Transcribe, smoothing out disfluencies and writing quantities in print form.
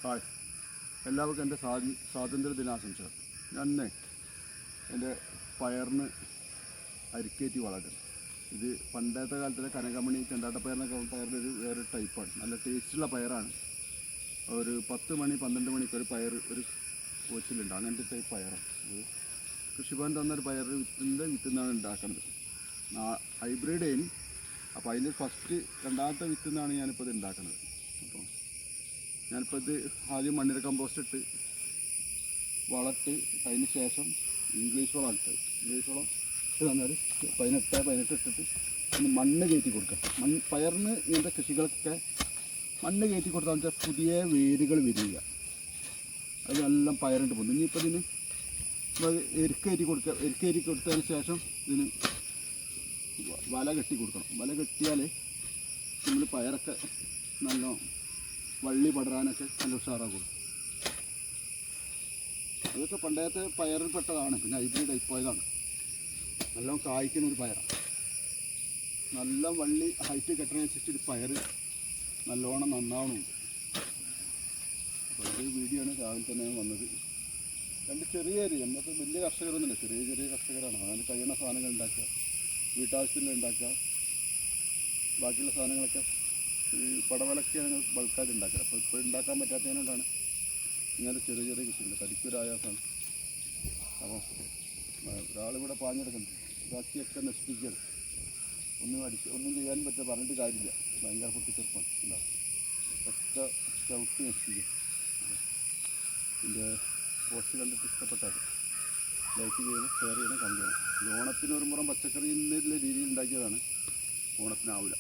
Hi, എല്ലാവർക്കും എൻ്റെ സ്വാതന്ത്ര്യ ദിനാശംസകൾ. ഞാൻ എൻ്റെ പയറിന് അരിക്കേറ്റി വളരും. ഇത് പണ്ടത്തെ കാലത്തിലെ കനകമണി ചെണ്ടാട്ടപ്പയറിനൊക്കെ പയറിൻ്റെ വേറൊരു ടൈപ്പാണ്. നല്ല ടേസ്റ്റുള്ള പയറാണ്. ഒരു 10 മണി 12 മണിക്കൊരു പയർ ഒരു കോച്ചിലുണ്ട്. അങ്ങനത്തെ ടൈപ്പ് പയറാണ്. അത് കൃഷിഭവൻ തന്നൊരു പയർ വിത്തുനിന്നാണ് ഉണ്ടാക്കുന്നത്. Hybrid any. അപ്പോൾ അതിൻ്റെ രണ്ടാമത്തെ വിത്തുനിന്നാണ് ഞാനിപ്പോൾ ഇത് ഉണ്ടാക്കുന്നത്. അപ്പോൾ ഞാനിപ്പോൾ ഇത് ആദ്യം മണ്ണിര കമ്പോസ്റ്റ് ഇട്ട് വളർത്തി അതിന് ശേഷം ഇംഗ്ലീഷ് വളം ഇട്ടത്. ഇംഗ്ലീഷ് വളം ഇട്ട് തന്നാൽ 18 ഇട്ടിട്ട് ഒന്ന് മണ്ണ് കയറ്റി കൊടുക്കുക. പയറിന് ഇങ്ങനത്തെ കൃഷികൾക്കൊക്കെ മണ്ണ് കയറ്റി കൊടുത്താൽ വെച്ചാൽ പുതിയ വേരുകൾ വരിക. അത് നല്ല പയറിട്ട് പോകുന്നു. ഇനിയിപ്പോൾ ഇതിന് എരുക്കേറ്റി കൊടുത്തതിന് ശേഷം ഇതിന് വല കെട്ടി കൊടുക്കണം. വല കെട്ടിയാൽ നമ്മൾ പയറൊക്കെ നല്ല വള്ളി പടരാനൊക്കെ നല്ല ഉഷാറാകും. അതൊക്കെ പണ്ടത്തെ പയറിൽ പെട്ടതാണ്. പിന്നെ ഹൈബ്രിഡ് ടൈപ്പായതാണ്. നല്ലോണം കായ്ക്കുന്ന ഒരു പയറാണ്. നല്ല വള്ളി ഹൈറ്റ് കെട്ടണനുസരിച്ച് പയർ നല്ലോണം നന്നാവണമുണ്ട്. അപ്പോൾ ഒരു വീഡിയോ ആണ് രാവിലെ തന്നെ വന്നത്. രണ്ട് ചെറിയ നമുക്ക് വലിയ കർഷകരൊന്നുമില്ല, ചെറിയ കർഷകരാണ്. അങ്ങനെ കഴിയുന്ന സാധനങ്ങൾ ഉണ്ടാക്കുക, വീട്ടാവശ്യത്തിൽ ഉണ്ടാക്കുക. ബാക്കിയുള്ള സാധനങ്ങളൊക്കെ ഈ പടവലൊക്കെ ഞങ്ങൾ ബൾക്കായിട്ട് ഉണ്ടാക്കുക. അപ്പോൾ ഇപ്പോൾ ഉണ്ടാക്കാൻ പറ്റാത്തതിനോടാണ് ഇങ്ങനെ ചെറിയ കൃഷിയുണ്ട്. തടിക്കൊരായാസമാണ്. അപ്പോൾ ഒരാളിവിടെ പാഞ്ഞെടുക്കുന്നുണ്ട്. ബാക്കിയൊക്കെ നശിപ്പിക്കുകയാണ്. ഒന്നും ചെയ്യാൻ പറ്റില്ല, പറഞ്ഞിട്ട് കാര്യമില്ല. ഭയങ്കര പൊട്ടിത്തെറുപ്പാണ്. ഉണ്ടാവും ഒറ്റ ചവിട്ടി നശിപ്പിക്കുക. ഇതിൻ്റെ പോസ്റ്റ് കണ്ടിട്ട് ഇഷ്ടപ്പെട്ടാൽ ലൈക്ക് ചെയ്യണം, ഷെയർ ചെയ്യണം, കണ്ടു ചെയ്യണം. ഓണത്തിന് ഒരു മുറം പച്ചക്കറി എന്നുള്ള രീതിയിൽ ഉണ്ടാക്കിയതാണ്. ഓണത്തിനാവില്ല.